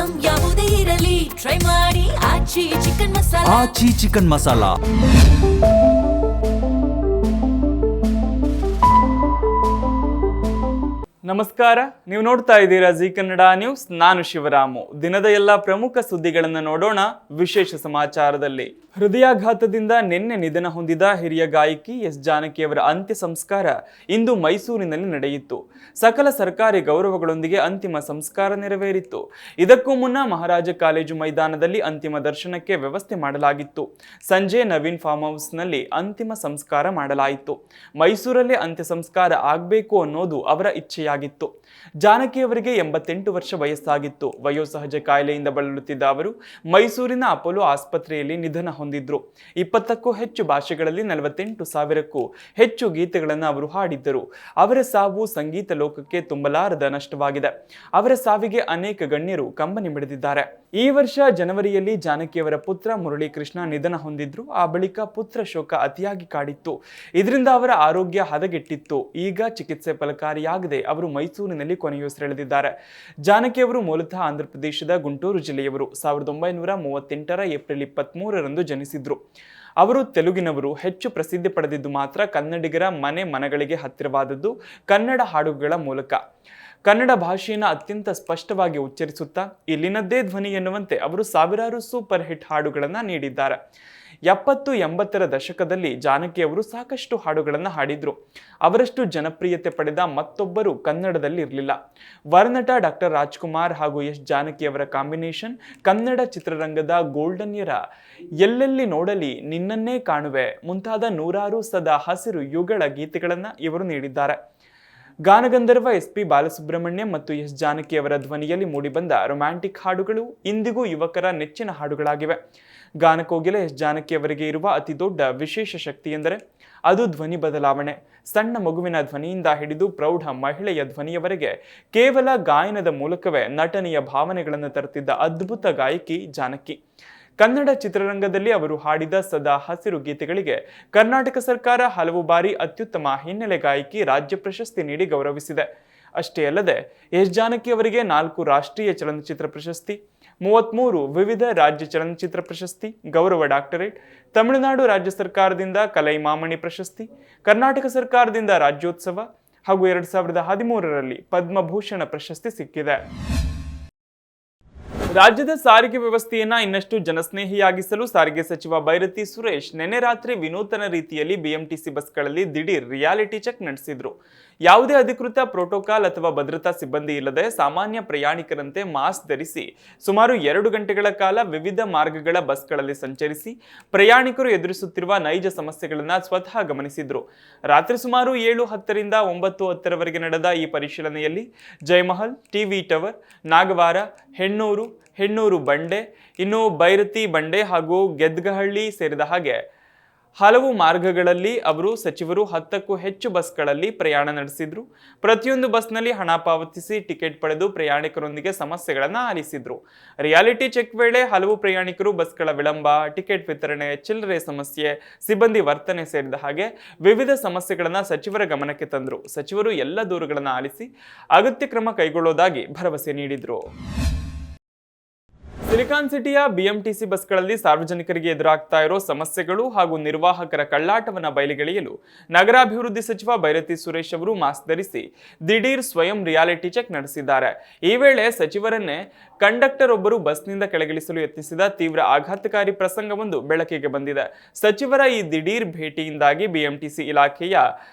Item ಯಾವುದೇ ಇರಲಿ try ಮಾಡಿ ಆಚಿ ಚಿಕನ್ ಮಸಾಲಾ. ಆಚಿ ಚಿಕನ್ ಮಸಾಲಾ. ನಮಸ್ಕಾರ, ನೀವು ನೋಡ್ತಾ ಇದ್ದೀರಾ ಜಿ ಕನ್ನಡ ನ್ಯೂಸ್. ನಾನು ಶಿವರಾಮು. ದಿನದ ಎಲ್ಲ ಪ್ರಮುಖ ಸುದ್ದಿಗಳನ್ನು ನೋಡೋಣ. ವಿಶೇಷ ಸಮಾಚಾರದಲ್ಲಿ ಹೃದಯಾಘಾತದಿಂದ ನಿನ್ನೆ ನಿಧನ ಹೊಂದಿದ ಹಿರಿಯ ಗಾಯಕಿ ಎಸ್ ಜಾನಕಿಯವರ ಅಂತ್ಯ ಸಂಸ್ಕಾರ ಇಂದು ಮೈಸೂರಿನಲ್ಲಿ ನಡೆಯಿತು. ಸಕಲ ಸರ್ಕಾರಿ ಗೌರವಗಳೊಂದಿಗೆ ಅಂತಿಮ ಸಂಸ್ಕಾರ ನೆರವೇರಿತು. ಇದಕ್ಕೂ ಮುನ್ನ ಮಹಾರಾಜ ಕಾಲೇಜು ಮೈದಾನದಲ್ಲಿ ಅಂತಿಮ ದರ್ಶನಕ್ಕೆ ವ್ಯವಸ್ಥೆ ಮಾಡಲಾಗಿತ್ತು. ಸಂಜೆ ನವೀನ್ ಫಾರ್ಮ್ ಹೌಸ್ನಲ್ಲಿ ಅಂತಿಮ ಸಂಸ್ಕಾರ ಮಾಡಲಾಯಿತು. ಮೈಸೂರಲ್ಲೇ ಅಂತ್ಯ ಸಂಸ್ಕಾರ ಆಗಬೇಕು ಅನ್ನೋದು ಅವರ ಇಚ್ಛೆಯಾಗಿತ್ತು. ಜಾನಕಿಯವರಿಗೆ 88 ವರ್ಷ ವಯಸ್ಸಾಗಿತ್ತು. ವಯೋಸಹಜ ಕಾಯಿಲೆಯಿಂದ ಬಳಲುತ್ತಿದ್ದ ಅವರು ಮೈಸೂರಿನ ಅಪೋಲೋ ಆಸ್ಪತ್ರೆಯಲ್ಲಿ ನಿಧನ ಹೊಂದಿದ್ರು. 20ಕ್ಕೂ ಹೆಚ್ಚು ಭಾಷೆಗಳಲ್ಲಿ 48,000ಕ್ಕೂ ಹೆಚ್ಚು ಗೀತೆಗಳನ್ನು ಅವರು ಹಾಡಿದ್ದರು. ಅವರ ಸಾವು ಸಂಗೀತ ಲೋಕಕ್ಕೆ ತುಂಬಲಾರದ ನಷ್ಟವಾಗಿದೆ. ಅವರ ಸಾವಿಗೆ ಅನೇಕ ಗಣ್ಯರು ಕಂಬನಿ ಮಿಡಿದಿದ್ದಾರೆ. ಈ ವರ್ಷ ಜನವರಿಯಲ್ಲಿ ಜಾನಕಿಯವರ ಪುತ್ರ ಮುರಳೀಕೃಷ್ಣ ನಿಧನ ಹೊಂದಿದ್ರು. ಆ ಬಳಿಕ ಪುತ್ರ ಶೋಕ ಅತಿಯಾಗಿ ಕಾಡಿತ್ತು. ಇದರಿಂದ ಅವರ ಆರೋಗ್ಯ ಹದಗೆಟ್ಟಿತ್ತು. ಈಗ ಚಿಕಿತ್ಸೆ ಫಲಕಾರಿಯಾಗದೆ ಅವರು ಮೈಸೂರಿನಲ್ಲಿ ಕೊನೆಯುಸಿರೆಳೆದಿದ್ದಾರೆ. ಜಾನಕಿಯವರು ಮೂಲತಃ ಆಂಧ್ರಪ್ರದೇಶದ ಗುಂಟೂರು ಜಿಲ್ಲೆಯವರು. 1938ರ ಏಪ್ರಿಲ್ 23ರಂದು ಜನಿಸಿದ್ರು. ಅವರು ತೆಲುಗಿನವರು. ಹೆಚ್ಚು ಪ್ರಸಿದ್ಧಿ ಪಡೆದಿದ್ದು ಮಾತ್ರ ಕನ್ನಡಿಗರ ಮನೆಗಳಿಗೆ ಹತ್ತಿರವಾದದ್ದು ಕನ್ನಡ ಹಾಡುಗಳ ಮೂಲಕ. ಕನ್ನಡ ಭಾಷೆಯನ್ನು ಅತ್ಯಂತ ಸ್ಪಷ್ಟವಾಗಿ ಉಚ್ಚರಿಸುತ್ತಾ ಇಲ್ಲಿನದ್ದೇ ಧ್ವನಿ ಎನ್ನುವಂತೆ ಅವರು ಸಾವಿರಾರು ಸೂಪರ್ ಹಿಟ್ ಹಾಡುಗಳನ್ನು ನೀಡಿದ್ದಾರೆ. 70-80ರ ದಶಕದಲ್ಲಿ ಜಾನಕಿಯವರು ಸಾಕಷ್ಟು ಹಾಡುಗಳನ್ನು ಹಾಡಿದ್ರು. ಅವರಷ್ಟು ಜನಪ್ರಿಯತೆ ಪಡೆದ ಮತ್ತೊಬ್ಬರು ಕನ್ನಡದಲ್ಲಿ ಇರಲಿಲ್ಲ. ವರನಟ ಡಾಕ್ಟರ್ ರಾಜ್ಕುಮಾರ್ ಹಾಗೂ ಎಸ್ ಜಾನಕಿಯವರ ಕಾಂಬಿನೇಷನ್ ಕನ್ನಡ ಚಿತ್ರರಂಗದ ಗೋಲ್ಡನ್ ಎರ. ಎಲ್ಲೆಲ್ಲಿ ನೋಡಲಿ ನಿನ್ನನ್ನೇ ಕಾಣುವೆ ಮುಂತಾದ ನೂರಾರು ಸದಾ ಹಸಿರು ಯುಗಳ ಗೀತೆಗಳನ್ನು ಇವರು ನೀಡಿದ್ದಾರೆ. ಗಾನಗಂಧರ್ವ SP ಬಾಲಸುಬ್ರಹ್ಮಣ್ಯಂ ಮತ್ತು ಎಸ್ ಜಾನಕಿಯವರ ಧ್ವನಿಯಲ್ಲಿ ಮೂಡಿಬಂದ ರೊಮ್ಯಾಂಟಿಕ್ ಹಾಡುಗಳು ಇಂದಿಗೂ ಯುವಕರ ನೆಚ್ಚಿನ ಹಾಡುಗಳಾಗಿವೆ. ಗಾನಕೋಗಿಲೆ ಎಸ್ ಜಾನಕಿಯವರಿಗೆ ಇರುವ ಅತಿ ದೊಡ್ಡ ವಿಶೇಷ ಶಕ್ತಿ ಎಂದರೆ ಅದು ಧ್ವನಿ ಬದಲಾವಣೆ. ಸಣ್ಣ ಮಗುವಿನ ಧ್ವನಿಯಿಂದ ಹಿಡಿದು ಪ್ರೌಢ ಮಹಿಳೆಯ ಧ್ವನಿಯವರೆಗೆ ಕೇವಲ ಗಾಯನದ ಮೂಲಕವೇ ನಟನೆಯ ಭಾವನೆಗಳನ್ನು ತರುತ್ತಿದ್ದ ಅದ್ಭುತ ಗಾಯಕಿ ಜಾನಕಿ. ಕನ್ನಡ ಚಿತ್ರರಂಗದಲ್ಲಿ ಅವರು ಹಾಡಿದ ಸದಾ ಹಸಿರು ಗೀತೆಗಳಿಗೆ ಕರ್ನಾಟಕ ಸರ್ಕಾರ ಹಲವು ಬಾರಿ ಅತ್ಯುತ್ತಮ ಹಿನ್ನೆಲೆ ಗಾಯಕಿ ರಾಜ್ಯ ಪ್ರಶಸ್ತಿ ನೀಡಿ ಗೌರವಿಸಿದೆ. ಅಷ್ಟೇ ಅಲ್ಲದೆ ಎಸ್ ಜಾನಕಿ ಅವರಿಗೆ 4 ರಾಷ್ಟ್ರೀಯ ಚಲನಚಿತ್ರ ಪ್ರಶಸ್ತಿ, 33 ವಿವಿಧ ರಾಜ್ಯ ಚಲನಚಿತ್ರ ಪ್ರಶಸ್ತಿ, ಗೌರವ ಡಾಕ್ಟರೇಟ್, ತಮಿಳುನಾಡು ರಾಜ್ಯ ಸರ್ಕಾರದಿಂದ ಕಲೈಮಾಮಣಿ ಪ್ರಶಸ್ತಿ, ಕರ್ನಾಟಕ ಸರ್ಕಾರದಿಂದ ರಾಜ್ಯೋತ್ಸವ ಹಾಗೂ 2013ರಲ್ಲಿ ಪದ್ಮಭೂಷಣ ಪ್ರಶಸ್ತಿ ಸಿಕ್ಕಿದೆ. ರಾಜ್ಯದ ಸಾರಿಗೆ ವ್ಯವಸ್ಥೆಯನ್ನ ಇನ್ನಷ್ಟು ಜನಸ್ನೇಹಿಯಾಗಿಸಲು ಸಾರಿಗೆ ಸಚಿವ ಬೈರತಿ ಸುರೇಶ್ ನಿನ್ನೆ ರಾತ್ರಿ ವಿನೂತನ ರೀತಿಯಲ್ಲಿ BMTC ಬಸ್ಗಳಲ್ಲಿ ದಿಢೀರ್ ರಿಯಾಲಿಟಿ ಚೆಕ್ ನಡೆಸಿದ್ರು. ಯಾವುದೇ ಅಧಿಕೃತ ಪ್ರೋಟೋಕಾಲ್ ಅಥವಾ ಭದ್ರತಾ ಸಿಬ್ಬಂದಿ ಇಲ್ಲದೆ ಸಾಮಾನ್ಯ ಪ್ರಯಾಣಿಕರಂತೆ ಮಾಸ್ಕ್ ಧರಿಸಿ ಸುಮಾರು 2 ಗಂಟೆಗಳ ಕಾಲ ವಿವಿಧ ಮಾರ್ಗಗಳ ಬಸ್ಗಳಲ್ಲಿ ಸಂಚರಿಸಿ ಪ್ರಯಾಣಿಕರು ಎದುರಿಸುತ್ತಿರುವ ನೈಜ ಸಮಸ್ಯೆಗಳನ್ನು ಸ್ವತಃ ಗಮನಿಸಿದ್ರು. ರಾತ್ರಿ ಸುಮಾರು 7:10ರಿಂದ 9:10ರವರೆಗೆ ನಡೆದ ಈ ಪರಿಶೀಲನೆಯಲ್ಲಿ ಜಯಮಹಲ್, TV ಟವರ್, ನಾಗವಾರ, ಹೆಣ್ಣೂರು ಬಂಡೆ, ಇನ್ನು ಬೈರತಿ ಬಂಡೆ ಹಾಗೂ ಗೆದ್ಗಹಳ್ಳಿ ಸೇರಿದ ಹಾಗೆ ಹಲವು ಮಾರ್ಗಗಳಲ್ಲಿ ಸಚಿವರು 10ಕ್ಕೂ ಹೆಚ್ಚು ಬಸ್ಗಳಲ್ಲಿ ಪ್ರಯಾಣ ನಡೆಸಿದ್ರು. ಪ್ರತಿಯೊಂದು ಬಸ್ನಲ್ಲಿ ಹಣ ಪಾವತಿಸಿ ಟಿಕೆಟ್ ಪಡೆದು ಪ್ರಯಾಣಿಕರೊಂದಿಗೆ ಸಮಸ್ಯೆಗಳನ್ನು ಆಲಿಸಿದ್ರು. ರಿಯಾಲಿಟಿ ಚೆಕ್ ವೇಳೆ ಹಲವು ಪ್ರಯಾಣಿಕರು ಬಸ್ಗಳ ವಿಳಂಬ, ಟಿಕೆಟ್ ವಿತರಣೆ, ಚಿಲ್ಲರೆ ಸಮಸ್ಯೆ, ಸಿಬ್ಬಂದಿ ವರ್ತನೆ ಸೇರಿದ ಹಾಗೆ ವಿವಿಧ ಸಮಸ್ಯೆಗಳನ್ನು ಸಚಿವರ ಗಮನಕ್ಕೆ ತಂದರು. ಸಚಿವರು ಎಲ್ಲ ದೂರುಗಳನ್ನು ಆಲಿಸಿ ಅಗತ್ಯ ಕ್ರಮ ಕೈಗೊಳ್ಳುವುದಾಗಿ ಭರವಸೆ ನೀಡಿದರು. ಸಿಲಿಕಾನ್ ಸಿಟಿಯ BMTC ಬಸ್ಗಳಲ್ಲಿ ಸಾರ್ವಜನಿಕರಿಗೆ ಎದುರಾಗ್ತಾ ಇರೋ ಸಮಸ್ಯೆಗಳು ಹಾಗೂ ನಿರ್ವಾಹಕರ ಕಳ್ಳಾಟವನ್ನು ಬಯಲಿಗೆಳೆಯಲು ನಗರಾಭಿವೃದ್ಧಿ ಸಚಿವ ಬೈರತಿ ಸುರೇಶ್ ಅವರು ಮಾಸ್ಕ್ ಧರಿಸಿ ದಿಢೀರ್ ಸ್ವಯಂ ರಿಯಾಲಿಟಿ ಚೆಕ್ ನಡೆಸಿದ್ದಾರೆ. ಈ ವೇಳೆ ಸಚಿವರನ್ನೇ ಕಂಡಕ್ಟರ್ ಒಬ್ಬರು ಬಸ್ನಿಂದ ಕೆಳಗಿಳಿಸಲು ಯತ್ನಿಸಿದ ತೀವ್ರ ಆಘಾತಕಾರಿ ಪ್ರಸಂಗವೊಂದು ಬೆಳಕಿಗೆ ಬಂದಿದೆ. ಸಚಿವರ ಈ ದಿಢೀರ್ ಭೇಟಿಯಿಂದಾಗಿ BMTC ಇಲಾಖೆಯ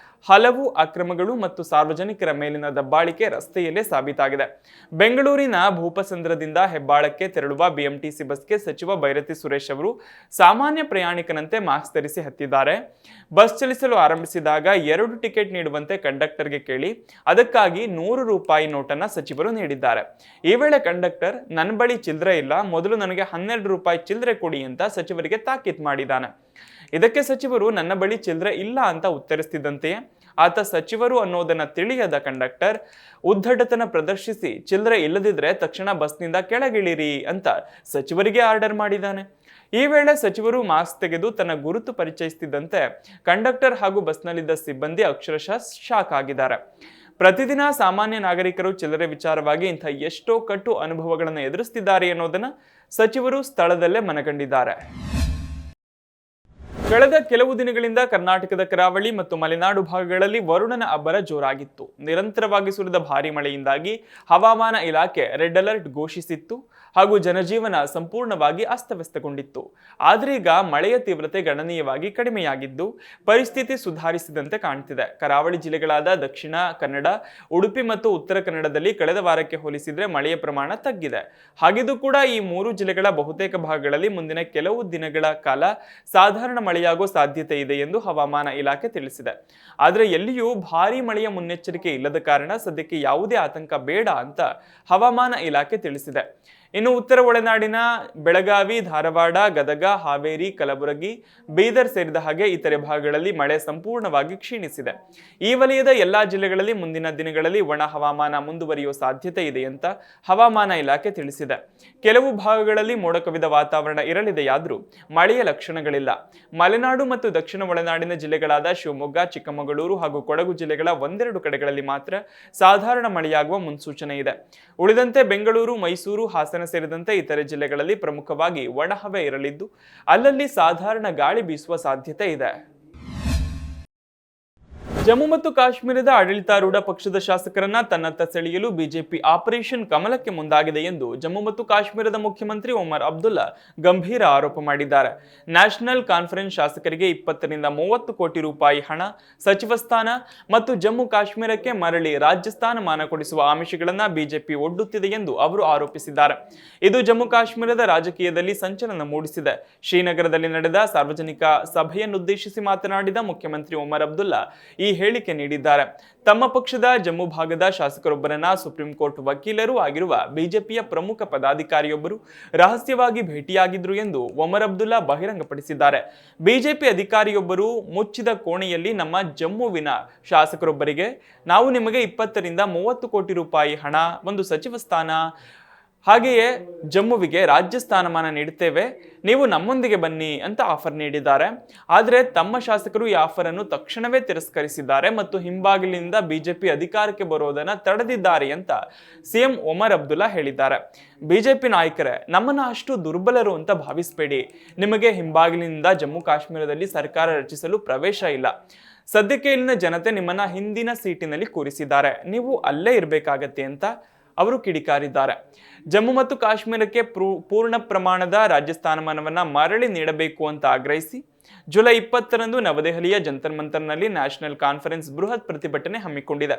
ಹಲವು ಅಕ್ರಮಗಳು ಮತ್ತು ಸಾರ್ವಜನಿಕರ ಮೇಲಿನ ದಬ್ಬಾಳಿಕೆ ರಸ್ತೆಯಲ್ಲೇ ಸಾಬೀತಾಗಿದೆ. ಬೆಂಗಳೂರಿನ ಭೂಪಸಂದ್ರದಿಂದ ಹೆಬ್ಬಾಳಕ್ಕೆ ತೆರಳುವ BMTC ಬಸ್ಗೆ ಸಚಿವ ಬೈರತಿ ಸುರೇಶ್ ಅವರು ಸಾಮಾನ್ಯ ಪ್ರಯಾಣಿಕನಂತೆ ಮಾಸ್ಕ್ ಧರಿಸಿ ಹತ್ತಿದ್ದಾರೆ. ಬಸ್ ಚಲಿಸಲು ಆರಂಭಿಸಿದಾಗ 2 ಟಿಕೆಟ್ ನೀಡುವಂತೆ ಕಂಡಕ್ಟರ್ಗೆ ಕೇಳಿ ಅದಕ್ಕಾಗಿ 100 ರೂಪಾಯಿ ನೋಟನ್ನು ಸಚಿವರು ನೀಡಿದ್ದಾರೆ. ಈ ವೇಳೆ ಕಂಡಕ್ಟರ್ ನನ್ನ ಬಳಿ ಚಿಲ್ಲರೆ ಇಲ್ಲ, ಮೊದಲು ನನಗೆ 12 ರೂಪಾಯಿ ಚಿಲ್ಲರೆ ಕೊಡಿ ಅಂತ ಸಚಿವರಿಗೆ ತಾಕೀತು ಮಾಡಿದ್ದಾನೆ. ಇದಕ್ಕೆ ಸಚಿವರು ನನ್ನ ಬಳಿ ಚಿಲ್ಲರೆ ಇಲ್ಲ ಅಂತ ಉತ್ತರಿಸುತ್ತಿದ್ದಂತೆಯೇ ಆತ ಸಚಿವರು ಅನ್ನೋದನ್ನ ತಿಳಿಯದ ಕಂಡಕ್ಟರ್ ಉದ್ದಟತನ ಪ್ರದರ್ಶಿಸಿ ಚಿಲ್ಲರೆ ಇಲ್ಲದಿದ್ರೆ ತಕ್ಷಣ ಬಸ್ನಿಂದ ಕೆಳಗಿಳಿರಿ ಅಂತ ಸಚಿವರಿಗೆ ಆರ್ಡರ್ ಮಾಡಿದ್ದಾನೆ. ಈ ವೇಳೆ ಸಚಿವರು ಮಾಸ್ಕ್ ತೆಗೆದು ತನ್ನ ಗುರುತು ಪರಿಚಯಿಸುತ್ತಿದ್ದಂತೆ ಕಂಡಕ್ಟರ್ ಹಾಗೂ ಬಸ್ನಲ್ಲಿದ್ದ ಸಿಬ್ಬಂದಿ ಅಕ್ಷರಶಃ ಶಾಕ್ ಆಗಿದ್ದಾರೆ. ಪ್ರತಿದಿನ ಸಾಮಾನ್ಯ ನಾಗರಿಕರು ಚಿಲ್ಲರೆ ವಿಚಾರವಾಗಿ ಇಂಥ ಎಷ್ಟೋ ಕಟ್ಟು ಅನುಭವಗಳನ್ನು ಎದುರಿಸುತ್ತಿದ್ದಾರೆ ಅನ್ನೋದನ್ನ ಸಚಿವರು ಸ್ಥಳದಲ್ಲೇ ಮನಗಂಡಿದ್ದಾರೆ. ಕಳೆದ ಕೆಲವು ದಿನಗಳಿಂದ ಕರ್ನಾಟಕದ ಕರಾವಳಿ ಮತ್ತು ಮಲೆನಾಡು ಭಾಗಗಳಲ್ಲಿ ವರುಣನ ಅಬ್ಬರ ಜೋರಾಗಿತ್ತು. ನಿರಂತರವಾಗಿ ಸುರಿದ ಭಾರಿ ಮಳೆಯಿಂದಾಗಿ ಹವಾಮಾನ ಇಲಾಖೆ ರೆಡ್ ಅಲರ್ಟ್ ಘೋಷಿಸಿತ್ತು ಹಾಗೂ ಜನಜೀವನ ಸಂಪೂರ್ಣವಾಗಿ ಅಸ್ತವ್ಯಸ್ತಗೊಂಡಿತ್ತು. ಆದ್ರೀಗ ಮಳೆಯ ತೀವ್ರತೆ ಗಣನೀಯವಾಗಿ ಕಡಿಮೆಯಾಗಿದ್ದು ಪರಿಸ್ಥಿತಿ ಸುಧಾರಿಸಿದಂತೆ ಕಾಣ್ತಿದೆ. ಕರಾವಳಿ ಜಿಲ್ಲೆಗಳಾದ ದಕ್ಷಿಣ ಕನ್ನಡ, ಉಡುಪಿ ಮತ್ತು ಉತ್ತರ ಕನ್ನಡದಲ್ಲಿ ಕಳೆದ ವಾರಕ್ಕೆ ಹೋಲಿಸಿದ್ರೆ ಮಳೆಯ ಪ್ರಮಾಣ ತಗ್ಗಿದೆ. ಹಾಗಿದ್ದು ಕೂಡ ಈ 3 ಜಿಲ್ಲೆಗಳ ಬಹುತೇಕ ಭಾಗಗಳಲ್ಲಿ ಮುಂದಿನ ಕೆಲವು ದಿನಗಳ ಕಾಲ ಸಾಧಾರಣ ಮಳೆಯಾಗುವ ಸಾಧ್ಯತೆ ಇದೆ ಎಂದು ಹವಾಮಾನ ಇಲಾಖೆ ತಿಳಿಸಿದೆ. ಆದರೆ ಎಲ್ಲಿಯೂ ಭಾರೀ ಮಳೆಯ ಮುನ್ನೆಚ್ಚರಿಕೆ ಇಲ್ಲದ ಕಾರಣ ಸದ್ಯಕ್ಕೆ ಯಾವುದೇ ಆತಂಕ ಬೇಡ ಅಂತ ಹವಾಮಾನ ಇಲಾಖೆ ತಿಳಿಸಿದೆ. ಇನ್ನು ಉತ್ತರ ಒಳನಾಡಿನ ಬೆಳಗಾವಿ, ಧಾರವಾಡ, ಗದಗ, ಹಾವೇರಿ, ಕಲಬುರಗಿ, ಬೀದರ್ ಸೇರಿದ ಹಾಗೆ ಇತರೆ ಭಾಗಗಳಲ್ಲಿ ಮಳೆ ಸಂಪೂರ್ಣವಾಗಿ ಕ್ಷೀಣಿಸಿದೆ. ಈ ವಲಯದ ಎಲ್ಲಾ ಜಿಲ್ಲೆಗಳಲ್ಲಿ ಮುಂದಿನ ದಿನಗಳಲ್ಲಿ ಒಣ ಹವಾಮಾನ ಮುಂದುವರಿಯುವ ಸಾಧ್ಯತೆ ಇದೆ ಅಂತ ಹವಾಮಾನ ಇಲಾಖೆ ತಿಳಿಸಿದೆ. ಕೆಲವು ಭಾಗಗಳಲ್ಲಿ ಮೋಡ ಕವಿದ ವಾತಾವರಣ ಇರಲಿದೆಯಾದರೂ ಮಳೆಯ ಲಕ್ಷಣಗಳಿಲ್ಲ. ಮಲೆನಾಡು ಮತ್ತು ದಕ್ಷಿಣ ಒಳನಾಡಿನ ಜಿಲ್ಲೆಗಳಾದ ಶಿವಮೊಗ್ಗ, ಚಿಕ್ಕಮಗಳೂರು ಹಾಗೂ ಕೊಡಗು ಜಿಲ್ಲೆಗಳ ಒಂದೆರಡು ಕಡೆಗಳಲ್ಲಿ ಮಾತ್ರ ಸಾಧಾರಣ ಮಳೆಯಾಗುವ ಮುನ್ಸೂಚನೆ ಇದೆ. ಉಳಿದಂತೆ ಬೆಂಗಳೂರು, ಮೈಸೂರು, ಹಾಸನ ಸೇರಿದಂತೆ ಇತರೆ ಜಿಲ್ಲೆಗಳಲ್ಲಿ ಪ್ರಮುಖವಾಗಿ ಒಣಹವೆ ಇರಲಿದ್ದು ಅಲ್ಲಲ್ಲಿ ಸಾಧಾರಣ ಗಾಳಿ ಬೀಸುವ ಸಾಧ್ಯತೆ ಇದೆ. ಜಮ್ಮು ಮತ್ತು ಕಾಶ್ಮೀರದ ಆಡಳಿತಾರೂಢ ಪಕ್ಷದ ಶಾಸಕರನ್ನ ತನ್ನತ್ತ ಸೆಳೆಯಲು ಬಿಜೆಪಿ ಆಪರೇಷನ್ ಕಮಲಕ್ಕೆ ಮುಂದಾಗಿದೆ ಎಂದು ಜಮ್ಮು ಮತ್ತು ಕಾಶ್ಮೀರದ ಮುಖ್ಯಮಂತ್ರಿ ಒಮರ್ ಅಬ್ದುಲ್ಲಾ ಗಂಭೀರ ಆರೋಪ ಮಾಡಿದ್ದಾರೆ. ನ್ಯಾಷನಲ್ ಕಾನ್ಫರೆನ್ಸ್ ಶಾಸಕರಿಗೆ 20 ರಿಂದ 30 ಕೋಟಿ ರೂಪಾಯಿ ಹಣ, ಸಚಿವ ಸ್ಥಾನ ಮತ್ತು ಜಮ್ಮು ಕಾಶ್ಮೀರಕ್ಕೆ ಮರಳಿ ರಾಜ್ಯ ಸ್ಥಾನಮಾನ ಕೊಡಿಸುವ ಆಮಿಷಗಳನ್ನ ಬಿಜೆಪಿ ಒಡ್ಡುತ್ತಿದೆ ಎಂದು ಅವರು ಆರೋಪಿಸಿದ್ದಾರೆ. ಇದು ಜಮ್ಮು ಕಾಶ್ಮೀರದ ರಾಜಕೀಯದಲ್ಲಿ ಸಂಚಲನ ಮೂಡಿಸಿದೆ. ಶ್ರೀನಗರದಲ್ಲಿ ನಡೆದ ಸಾರ್ವಜನಿಕ ಸಭೆಯನ್ನುದ್ದೇಶಿಸಿ ಮಾತನಾಡಿದ ಮುಖ್ಯಮಂತ್ರಿ ಒಮರ್ ಅಬ್ದುಲ್ಲಾ ಈ ಹೇಳಿಕೆ ನೀಡಿದ್ದಾರೆ. ತಮ್ಮ ಪಕ್ಷದ ಜಮ್ಮು ಭಾಗದ ಶಾಸಕರೊಬ್ಬರನ್ನ ಸುಪ್ರೀಂ ಕೋರ್ಟ್ ವಕೀಲರೂ ಆಗಿರುವ ಬಿಜೆಪಿಯ ಪ್ರಮುಖ ಪದಾಧಿಕಾರಿಯೊಬ್ಬರು ರಹಸ್ಯವಾಗಿ ಭೇಟಿಯಾಗಿದ್ರು ಎಂದು ಒಮರ್ ಅಬ್ದುಲ್ಲಾ ಬಹಿರಂಗಪಡಿಸಿದ್ದಾರೆ. ಬಿಜೆಪಿ ಅಧಿಕಾರಿಯೊಬ್ಬರು ಮುಚ್ಚಿದ ಕೋಣೆಯಲ್ಲಿ ನಮ್ಮ ಜಮ್ಮುವಿನ ಶಾಸಕರೊಬ್ಬರಿಗೆ ನಾವು ನಿಮಗೆ 20 ರಿಂದ 30 ಕೋಟಿ ರೂಪಾಯಿ ಹಣ, ಒಂದು ಸಚಿವ ಸ್ಥಾನ, ಹಾಗೆಯೇ ಜಮ್ಮುವಿಗೆ ರಾಜ್ಯ ಸ್ಥಾನಮಾನ ನೀಡುತ್ತೇವೆ, ನೀವು ನಮ್ಮೊಂದಿಗೆ ಬನ್ನಿ ಅಂತ ಆಫರ್ ನೀಡಿದ್ದಾರೆ. ಆದರೆ ತಮ್ಮ ಶಾಸಕರು ಈ ಆಫರ್ ಅನ್ನು ತಕ್ಷಣವೇ ತಿರಸ್ಕರಿಸಿದ್ದಾರೆ ಮತ್ತು ಹಿಂಬಾಗಿಲಿನಿಂದ ಬಿಜೆಪಿ ಅಧಿಕಾರಕ್ಕೆ ಬರೋದನ್ನ ತಡೆದಿದ್ದಾರೆ ಅಂತ ಸಿಎಂ ಒಮರ್ ಅಬ್ದುಲ್ಲಾ ಹೇಳಿದ್ದಾರೆ. ಬಿಜೆಪಿ ನಾಯಕರೇ, ನಮ್ಮನ್ನ ಅಷ್ಟು ದುರ್ಬಲರು ಅಂತ ಭಾವಿಸಬೇಡಿ. ನಿಮಗೆ ಹಿಂಬಾಗಿಲಿನಿಂದ ಜಮ್ಮು ಕಾಶ್ಮೀರದಲ್ಲಿ ಸರ್ಕಾರ ರಚಿಸಲು ಪ್ರವೇಶ ಇಲ್ಲ. ಸದ್ಯಕ್ಕೆ ಇಲ್ಲಿನ ಜನತೆ ನಿಮ್ಮನ್ನ ಹಿಂದಿನ ಸೀಟಿನಲ್ಲಿ ಕೂರಿಸಿದ್ದಾರೆ, ನೀವು ಅಲ್ಲೇ ಇರಬೇಕಾಗತ್ತೆ ಅಂತ ಅವರು ಕಿಡಿಕಾರಿದ್ದಾರೆ. ಜಮ್ಮು ಮತ್ತು ಕಾಶ್ಮೀರಕ್ಕೆ ಪೂರ್ಣ ಪ್ರಮಾಣದ ರಾಜ್ಯ ಸ್ಥಾನಮಾನವನ್ನ ಮರಳಿ ನೀಡಬೇಕು ಅಂತ ಆಗ್ರಹಿಸಿ ಜುಲೈ 20ರಂದು ನವದೆಹಲಿಯ ಜಂತರ್ ಮಂತರ್ನಲ್ಲಿ ನ್ಯಾಷನಲ್ ಕಾನ್ಫರೆನ್ಸ್ ಬೃಹತ್ ಪ್ರತಿಭಟನೆ ಹಮ್ಮಿಕೊಂಡಿದೆ.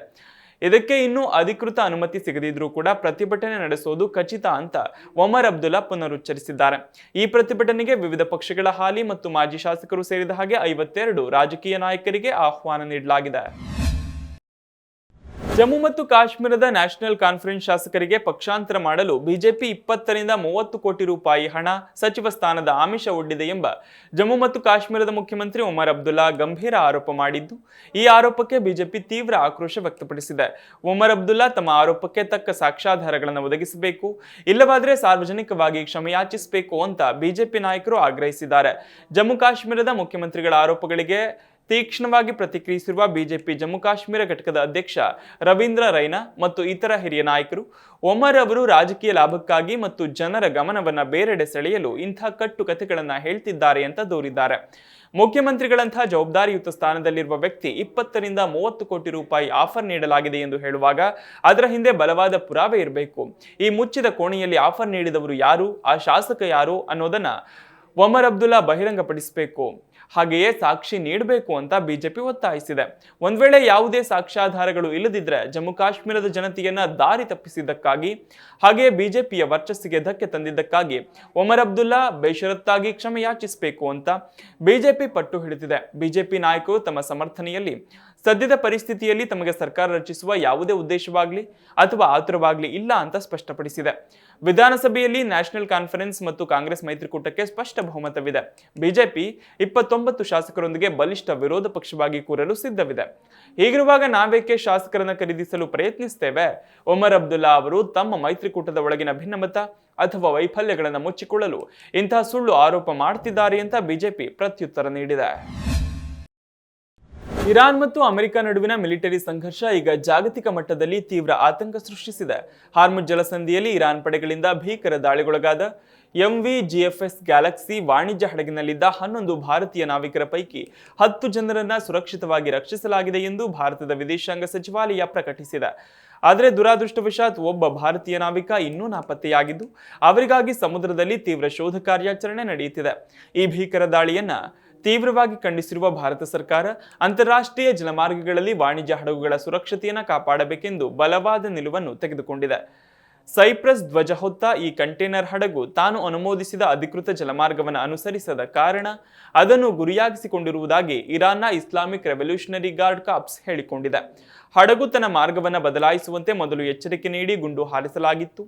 ಇದಕ್ಕೆ ಇನ್ನೂ ಅಧಿಕೃತ ಅನುಮತಿ ಸಿಗದಿದ್ರೂ ಕೂಡ ಪ್ರತಿಭಟನೆ ನಡೆಸೋದು ಖಚಿತ ಅಂತ ಒಮರ್ ಅಬ್ದುಲ್ಲಾ ಪುನರುಚ್ಚರಿಸಿದ್ದಾರೆ. ಈ ಪ್ರತಿಭಟನೆಗೆ ವಿವಿಧ ಪಕ್ಷಗಳ ಹಾಲಿ ಮತ್ತು ಮಾಜಿ ಶಾಸಕರು ಸೇರಿದ ಹಾಗೆ 52 ರಾಜಕೀಯ ನಾಯಕರಿಗೆ ಆಹ್ವಾನ ನೀಡಲಾಗಿದೆ. ಜಮ್ಮು ಮತ್ತು ಕಾಶ್ಮೀರದ ನ್ಯಾಷನಲ್ ಕಾನ್ಫರೆನ್ಸ್ ಶಾಸಕರಿಗೆ ಪಕ್ಷಾಂತರ ಮಾಡಲು ಬಿಜೆಪಿ 20 ರಿಂದ 30 ಕೋಟಿ ರೂಪಾಯಿ ಹಣ, ಸಚಿವ ಸ್ಥಾನದ ಆಮಿಷ ಒಡ್ಡಿದೆ ಎಂಬ ಜಮ್ಮು ಮತ್ತು ಕಾಶ್ಮೀರದ ಮುಖ್ಯಮಂತ್ರಿ ಒಮರ್ ಅಬ್ದುಲ್ಲಾ ಗಂಭೀರ ಆರೋಪ ಮಾಡಿದ್ದು, ಈ ಆರೋಪಕ್ಕೆ ಬಿಜೆಪಿ ತೀವ್ರ ಆಕ್ರೋಶ ವ್ಯಕ್ತಪಡಿಸಿದೆ. ಒಮರ್ ಅಬ್ದುಲ್ಲಾ ತಮ್ಮ ಆರೋಪಕ್ಕೆ ತಕ್ಕ ಸಾಕ್ಷ್ಯಾಧಾರಗಳನ್ನು ಒದಗಿಸಬೇಕು, ಇಲ್ಲವಾದರೆ ಸಾರ್ವಜನಿಕವಾಗಿ ಕ್ಷಮೆಯಾಚಿಸಬೇಕು ಅಂತ ಬಿಜೆಪಿ ನಾಯಕರು ಆಗ್ರಹಿಸಿದ್ದಾರೆ. ಜಮ್ಮು ಕಾಶ್ಮೀರದ ಮುಖ್ಯಮಂತ್ರಿಗಳ ಆರೋಪಗಳಿಗೆ ತೀಕ್ಷ್ಣವಾಗಿ ಪ್ರತಿಕ್ರಿಯಿಸಿರುವ ಬಿಜೆಪಿ ಜಮ್ಮು ಕಾಶ್ಮೀರ ಘಟಕದ ಅಧ್ಯಕ್ಷ ರವೀಂದ್ರ ರೈನಾ ಮತ್ತು ಇತರ ಹಿರಿಯ ನಾಯಕರು, ಒಮರ್ ಅವರು ರಾಜಕೀಯ ಲಾಭಕ್ಕಾಗಿ ಮತ್ತು ಜನರ ಗಮನವನ್ನ ಬೇರೆಡೆ ಸೆಳೆಯಲು ಇಂಥ ಕಟ್ಟುಕತೆಗಳನ್ನ ಹೇಳ್ತಿದ್ದಾರೆ ಅಂತ ದೂರಿದ್ದಾರೆ. ಮುಖ್ಯಮಂತ್ರಿಗಳಂತಹ ಜವಾಬ್ದಾರಿಯುತ ಸ್ಥಾನದಲ್ಲಿರುವ ವ್ಯಕ್ತಿ 20 ರಿಂದ 30 ಕೋಟಿ ರೂಪಾಯಿ ಆಫರ್ ನೀಡಲಾಗಿದೆ ಎಂದು ಹೇಳುವಾಗ ಅದರ ಹಿಂದೆ ಬಲವಾದ ಪುರಾವೆ ಇರಬೇಕು. ಈ ಮುಚ್ಚಿದ ಕೋಣೆಯಲ್ಲಿ ಆಫರ್ ನೀಡಿದವರು ಯಾರು, ಆ ಶಾಸಕ ಯಾರು ಅನ್ನೋದನ್ನ ಒಮರ್ ಅಬ್ದುಲ್ಲಾ ಬಹಿರಂಗಪಡಿಸಬೇಕು, ಹಾಗೆಯೇ ಸಾಕ್ಷಿ ನೀಡಬೇಕು ಅಂತ ಬಿಜೆಪಿ ಒತ್ತಾಯಿಸಿದೆ. ಒಂದ್ ವೇಳೆ ಯಾವುದೇ ಸಾಕ್ಷ್ಯಾಧಾರಗಳು ಇಲ್ಲದಿದ್ರೆ ಜಮ್ಮು ಕಾಶ್ಮೀರದ ಜನತೆಯನ್ನ ದಾರಿ ತಪ್ಪಿಸಿದ್ದಕ್ಕಾಗಿ ಹಾಗೆಯೇ ಬಿಜೆಪಿಯ ವರ್ಚಸ್ಸಿಗೆ ಧಕ್ಕೆ ತಂದಿದ್ದಕ್ಕಾಗಿ ಒಮರ್ ಅಬ್ದುಲ್ಲಾ ಬೇಷರತ್ತಾಗಿ ಕ್ಷಮೆಯಾಚಿಸಬೇಕು ಅಂತ ಬಿಜೆಪಿ ಪಟ್ಟು ಹಿಡಿದಿದೆ. ಬಿಜೆಪಿ ನಾಯಕರು ತಮ್ಮ ಸಮರ್ಥನೆಯಲ್ಲಿ ಸದ್ಯದ ಪರಿಸ್ಥಿತಿಯಲ್ಲಿ ತಮಗೆ ಸರ್ಕಾರ ರಚಿಸುವ ಯಾವುದೇ ಉದ್ದೇಶವಾಗಲಿ ಅಥವಾ ಆತುರವಾಗಲಿ ಇಲ್ಲ ಅಂತ ಸ್ಪಷ್ಟಪಡಿಸಿದೆ. ವಿಧಾನಸಭೆಯಲ್ಲಿ ನ್ಯಾಷನಲ್ ಕಾನ್ಫರೆನ್ಸ್ ಮತ್ತು ಕಾಂಗ್ರೆಸ್ ಮೈತ್ರಿಕೂಟಕ್ಕೆ ಸ್ಪಷ್ಟ ಬಹುಮತವಿದೆ. ಬಿಜೆಪಿ 29 ಶಾಸಕರೊಂದಿಗೆ ಬಲಿಷ್ಠ ವಿರೋಧ ಪಕ್ಷವಾಗಿ ಕೂರಲು ಸಿದ್ಧವಿದೆ. ಹೀಗಿರುವಾಗ ನಾವೇಕೆ ಶಾಸಕರನ್ನ ಖರೀದಿಸಲು ಪ್ರಯತ್ನಿಸುತ್ತೇವೆ? ಒಮರ್ ಅಬ್ದುಲ್ಲಾ ಅವರು ತಮ್ಮ ಮೈತ್ರಿಕೂಟದ ಒಳಗಿನ ಭಿನ್ನಮತ ಅಥವಾ ವೈಫಲ್ಯಗಳನ್ನು ಮುಚ್ಚಿಕೊಳ್ಳಲು ಇಂತಹ ಸುಳ್ಳು ಆರೋಪ ಮಾಡ್ತಿದ್ದಾರೆ ಅಂತ ಬಿಜೆಪಿ ಪ್ರತ್ಯುತ್ತರ ನೀಡಿದೆ. ಇರಾನ್ ಮತ್ತು ಅಮೆರಿಕ ನಡುವಿನ ಮಿಲಿಟರಿ ಸಂಘರ್ಷ ಈಗ ಜಾಗತಿಕ ಮಟ್ಟದಲ್ಲಿ ತೀವ್ರ ಆತಂಕ ಸೃಷ್ಟಿಸಿದೆ. ಹಾರ್ಮುಜ್ ಜಲಸಂಧಿಯಲ್ಲಿ ಇರಾನ್ ಪಡೆಗಳಿಂದ ಭೀಕರ ದಾಳಿಗೊಳಗಾದ MV-GFS ಗ್ಯಾಲಕ್ಸಿ ವಾಣಿಜ್ಯ ಹಡಗಿನಲ್ಲಿದ್ದ 11 ಭಾರತೀಯ ನಾವಿಕರ ಪೈಕಿ 10 ಜನರನ್ನ ಸುರಕ್ಷಿತವಾಗಿ ರಕ್ಷಿಸಲಾಗಿದೆ ಎಂದು ಭಾರತದ ವಿದೇಶಾಂಗ ಸಚಿವಾಲಯ ಪ್ರಕಟಿಸಿದೆ. ಆದರೆ ದುರಾದೃಷ್ಟವಶಾತ್ ಒಬ್ಬ ಭಾರತೀಯ ನಾವಿಕ ಇನ್ನೂ ನಾಪತ್ತೆಯಾಗಿದ್ದು, ಅವರಿಗಾಗಿ ಸಮುದ್ರದಲ್ಲಿ ತೀವ್ರ ಶೋಧ ಕಾರ್ಯಾಚರಣೆ ನಡೆಯುತ್ತಿದೆ. ಈ ಭೀಕರ ದಾಳಿಯನ್ನ ತೀವ್ರವಾಗಿ ಖಂಡಿಸಿರುವ ಭಾರತ ಸರ್ಕಾರ ಅಂತಾರಾಷ್ಟ್ರೀಯ ಜಲಮಾರ್ಗಗಳಲ್ಲಿ ವಾಣಿಜ್ಯ ಹಡಗುಗಳ ಸುರಕ್ಷತೆಯನ್ನು ಕಾಪಾಡಬೇಕೆಂದು ಬಲವಾದ ನಿಲುವನ್ನು ತೆಗೆದುಕೊಂಡಿದೆ. ಸೈಪ್ರಸ್ ಧ್ವಜ ಹೊತ್ತ ಈ ಕಂಟೈನರ್ ಹಡಗು ತಾನು ಅನುಮೋದಿಸಿದ ಅಧಿಕೃತ ಜಲಮಾರ್ಗವನ್ನು ಅನುಸರಿಸದ ಕಾರಣ ಅದನ್ನು ಗುರಿಯಾಗಿಸಿಕೊಂಡಿರುವುದಾಗಿ ಇರಾನ್ನ ಇಸ್ಲಾಮಿಕ್ ರೆವಲ್ಯೂಷನರಿ ಗಾರ್ಡ್ ಕಾರ್ಪ್ಸ್ ಹೇಳಿಕೊಂಡಿದೆ. ಹಡಗು ತನ್ನ ಮಾರ್ಗವನ್ನು ಬದಲಾಯಿಸುವಂತೆ ಮೊದಲು ಎಚ್ಚರಿಕೆ ನೀಡಿ ಗುಂಡು ಹಾರಿಸಲಾಗಿತ್ತು.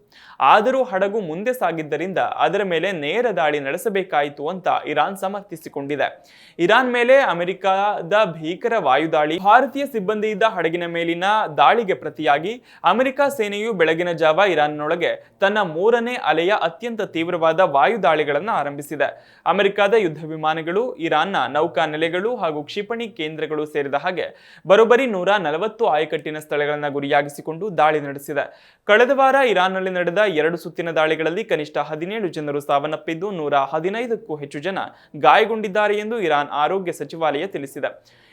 ಆದರೂ ಹಡಗು ಮುಂದೆ ಸಾಗಿದ್ದರಿಂದ ಅದರ ಮೇಲೆ ನೇರ ದಾಳಿ ನಡೆಸಬೇಕಾಯಿತು ಅಂತ ಇರಾನ್ ಸಮರ್ಥಿಸಿಕೊಂಡಿದೆ. ಇರಾನ್ ಮೇಲೆ ಅಮೆರಿಕದ ಭೀಕರ ವಾಯುದಾಳಿ, ಭಾರತೀಯ ಸಿಬ್ಬಂದಿ ಇದ್ದ ಹಡಗಿನ ಮೇಲಿನ ದಾಳಿಗೆ ಪ್ರತಿಯಾಗಿ ಅಮೆರಿಕ ಸೇನೆಯು ಬೆಳಗಿನ ಜಾವ ಇರಾನ್ನೊಳಗೆ ತನ್ನ 3ನೇ ಅಲೆಯ ಅತ್ಯಂತ ತೀವ್ರವಾದ ವಾಯುದಾಳಿಗಳನ್ನು ಆರಂಭಿಸಿದೆ. ಅಮೆರಿಕದ ಯುದ್ಧ ವಿಮಾನಗಳು, ಇರಾನ್ನ ನೌಕಾ ನೆಲೆಗಳು ಹಾಗೂ ಕ್ಷಿಪಣಿ ಕೇಂದ್ರಗಳು ಸೇರಿದ ಹಾಗೆ ಬರೋಬ್ಬರಿ 140 ಆಯಕಟ್ಟಿನ ಸ್ಥಳಗಳನ್ನು ಗುರಿಯಾಗಿಸಿಕೊಂಡು ದಾಳಿ ನಡೆಸಿದೆ. ಕಳೆದ ವಾರ ಇರಾನ್ನಲ್ಲಿ ನಡೆದ 2 ಸುತ್ತಿನ ದಾಳಿಗಳಲ್ಲಿ ಕನಿಷ್ಠ 17 ಜನರು ಸಾವನ್ನಪ್ಪಿದ್ದು 115ಕ್ಕೂ ಹೆಚ್ಚು ಜನ ಗಾಯಗೊಂಡಿದ್ದಾರೆ ಎಂದು ಇರಾನ್ ಆರೋಗ್ಯ ಸಚಿವಾಲಯ ತಿಳಿಸಿದೆ.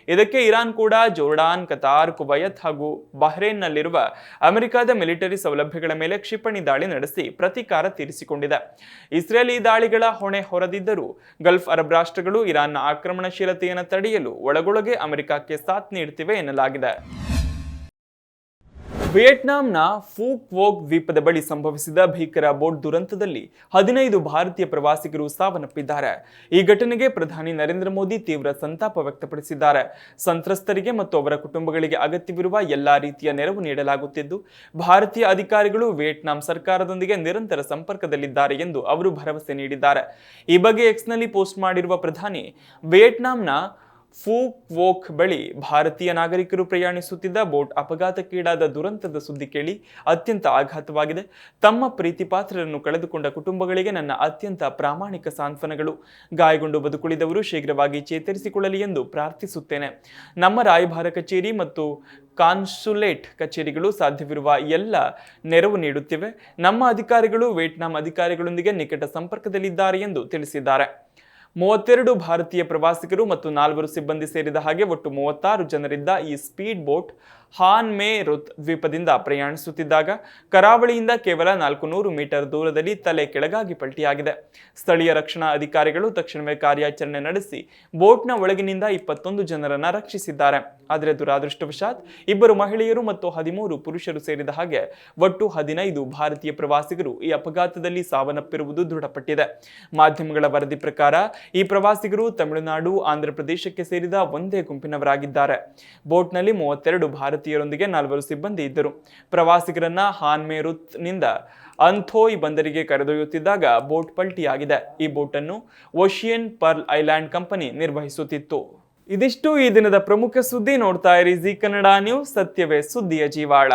ಇದಕ್ಕೆ ಇರಾನ್ ಕೂಡ ಜೋರ್ಡಾನ್, ಕತಾರ್, ಕುವೈತ್ ಹಾಗೂ ಬಹ್ರೇನ್ನಲ್ಲಿರುವ ಅಮೆರಿಕದ ಮಿಲಿಟರಿ ಸೌಲಭ್ಯಗಳ ಮೇಲೆ ಕ್ಷಿಪಣಿ ದಾಳಿ ನಡೆಸಿ ಪ್ರತೀಕಾರ ತೀರಿಸಿಕೊಂಡಿದೆ. ಇಸ್ರೇಲ್ ಈ ದಾಳಿಗಳ ಹೊಣೆ ಹೊರದಿದ್ದರೂ ಗಲ್ಫ್ ಅರಬ್ ರಾಷ್ಟ್ರಗಳು ಇರಾನ್ನ ಆಕ್ರಮಣಶೀಲತೆಯನ್ನು ತಡೆಯಲು ಒಳಗೊಳಗೆ ಅಮೆರಿಕಕ್ಕೆ ಸಾಥ್ ನೀಡುತ್ತಿವೆ ಎನ್ನಲಾಗಿದೆ. ವಿಯೆಟ್ನಾಂನ ಫೂಕ್ ವೋಕ್ ದ್ವೀಪದ ಬಳಿ ಸಂಭವಿಸಿದ ಭೀಕರ ಬೋಟ್ ದುರಂತದಲ್ಲಿ 15 ಭಾರತೀಯ ಪ್ರವಾಸಿಗರು ಸಾವನ್ನಪ್ಪಿದ್ದಾರೆ. ಈ ಘಟನೆಗೆ ಪ್ರಧಾನಿ ನರೇಂದ್ರ ಮೋದಿ ತೀವ್ರ ಸಂತಾಪ ವ್ಯಕ್ತಪಡಿಸಿದ್ದಾರೆ. ಸಂತ್ರಸ್ತರಿಗೆ ಮತ್ತು ಅವರ ಕುಟುಂಬಗಳಿಗೆ ಅಗತ್ಯವಿರುವ ಎಲ್ಲಾ ರೀತಿಯ ನೆರವು ನೀಡಲಾಗುತ್ತಿದ್ದು, ಭಾರತೀಯ ಅಧಿಕಾರಿಗಳು ವಿಯೆಟ್ನಾಂ ಸರ್ಕಾರದೊಂದಿಗೆ ನಿರಂತರ ಸಂಪರ್ಕದಲ್ಲಿದ್ದಾರೆ ಎಂದು ಅವರು ಭರವಸೆ ನೀಡಿದ್ದಾರೆ. ಈ ಬಗ್ಗೆ ಎಕ್ಸ್ನಲ್ಲಿ ಪೋಸ್ಟ್ ಮಾಡಿರುವ ಪ್ರಧಾನಿ, ವಿಯೆಟ್ನಾಂನ ಫೂಕ್ ವೋಕ್ ಬಳಿ ಭಾರತೀಯ ನಾಗರಿಕರು ಪ್ರಯಾಣಿಸುತ್ತಿದ್ದ ಬೋಟ್ ಅಪಘಾತಕ್ಕೀಡಾದ ದುರಂತದ ಸುದ್ದಿ ಕೇಳಿ ಅತ್ಯಂತ ಆಘಾತವಾಗಿದೆ. ತಮ್ಮ ಪ್ರೀತಿ ಪಾತ್ರರನ್ನು ಕಳೆದುಕೊಂಡ ಕುಟುಂಬಗಳಿಗೆ ನನ್ನ ಅತ್ಯಂತ ಪ್ರಾಮಾಣಿಕ ಸಾಂತ್ವನಗಳು. ಗಾಯಗೊಂಡು ಬದುಕುಳಿದವರು ಶೀಘ್ರವಾಗಿ ಚೇತರಿಸಿಕೊಳ್ಳಲಿ ಎಂದು ಪ್ರಾರ್ಥಿಸುತ್ತೇನೆ. ನಮ್ಮ ರಾಯಭಾರ ಕಚೇರಿ ಮತ್ತು ಕಾನ್ಸುಲೇಟ್ ಕಚೇರಿಗಳು ಸಾಧ್ಯವಿರುವ ಎಲ್ಲ ನೆರವು ನೀಡುತ್ತಿವೆ. ನಮ್ಮ ಅಧಿಕಾರಿಗಳು ವಿಯೆಟ್ನಾಂ ಅಧಿಕಾರಿಗಳೊಂದಿಗೆ ನಿಕಟ ಸಂಪರ್ಕದಲ್ಲಿದ್ದಾರೆ ಎಂದು ತಿಳಿಸಿದ್ದಾರೆ. 32 ಭಾರತೀಯ ಪ್ರವಾಸಿಗರು ಮತ್ತು 4 ಸಿಬ್ಬಂದಿ ಸೇರಿದ ಹಾಗೆ ಒಟ್ಟು 36 ಜನರಿದ್ದ ಈ ಸ್ಪೀಡ್ ಬೋಟ್ ಹಾನ್ ಮೇ ರುತ್ ದ್ವೀಪದಿಂದ ಪ್ರಯಾಣಿಸುತ್ತಿದ್ದಾಗ ಕರಾವಳಿಯಿಂದ ಕೇವಲ 400 ಮೀಟರ್ ದೂರದಲ್ಲಿ ತಲೆ ಕೆಳಗಾಗಿ ಪಲ್ಟಿಯಾಗಿದೆ. ಸ್ಥಳೀಯ ರಕ್ಷಣಾ ಅಧಿಕಾರಿಗಳು ತಕ್ಷಣವೇ ಕಾರ್ಯಾಚರಣೆ ನಡೆಸಿ ಬೋಟ್ನ ಒಳಗಿನಿಂದ 21 ಜನರನ್ನ ರಕ್ಷಿಸಿದ್ದಾರೆ. ಆದರೆ ದುರಾದೃಷ್ಟವಶಾತ್ 2 ಮಹಿಳೆಯರು ಮತ್ತು 13 ಪುರುಷರು ಸೇರಿದ ಹಾಗೆ ಒಟ್ಟು 15 ಭಾರತೀಯ ಪ್ರವಾಸಿಗರು ಈ ಅಪಘಾತದಲ್ಲಿ ಸಾವನ್ನಪ್ಪಿರುವುದು ದೃಢಪಟ್ಟಿದೆ. ಮಾಧ್ಯಮಗಳ ವರದಿ ಪ್ರಕಾರ ಈ ಪ್ರವಾಸಿಗರು ತಮಿಳುನಾಡು, ಆಂಧ್ರ ಪ್ರದೇಶಕ್ಕೆ ಸೇರಿದ ಒಂದೇ ಗುಂಪಿನವರಾಗಿದ್ದಾರೆ. ಬೋಟ್ನಲ್ಲಿ 32 ಭಾರತೀಯರೊಂದಿಗೆ 4 ಸಿಬ್ಬಂದಿ ಇದ್ದರು. ಪ್ರವಾಸಿಗರನ್ನ ಹಾನ್ ಮೇ ರುತ್ ನಿಂದ ಅಂಥೋಯ್ ಬಂದರಿಗೆ ಕರೆದೊಯ್ಯುತ್ತಿದ್ದಾಗ ಬೋಟ್ ಪಲ್ಟಿಯಾಗಿದೆ. ಈ ಬೋಟನ್ನು ಓಷಿಯನ್ ಪರ್ಲ್ ಐಲ್ಯಾಂಡ್ ಕಂಪನಿ ನಿರ್ವಹಿಸುತ್ತಿತ್ತು. ಇದಿಷ್ಟು ಈ ದಿನದ ಪ್ರಮುಖ ಸುದ್ದಿ. ನೋಡ್ತಾ ಇರಿ ಜಿ ಕನ್ನಡ ನ್ಯೂಸ್, ಸತ್ಯವೇ ಸುದ್ದಿಯ ಜೀವಾಳ.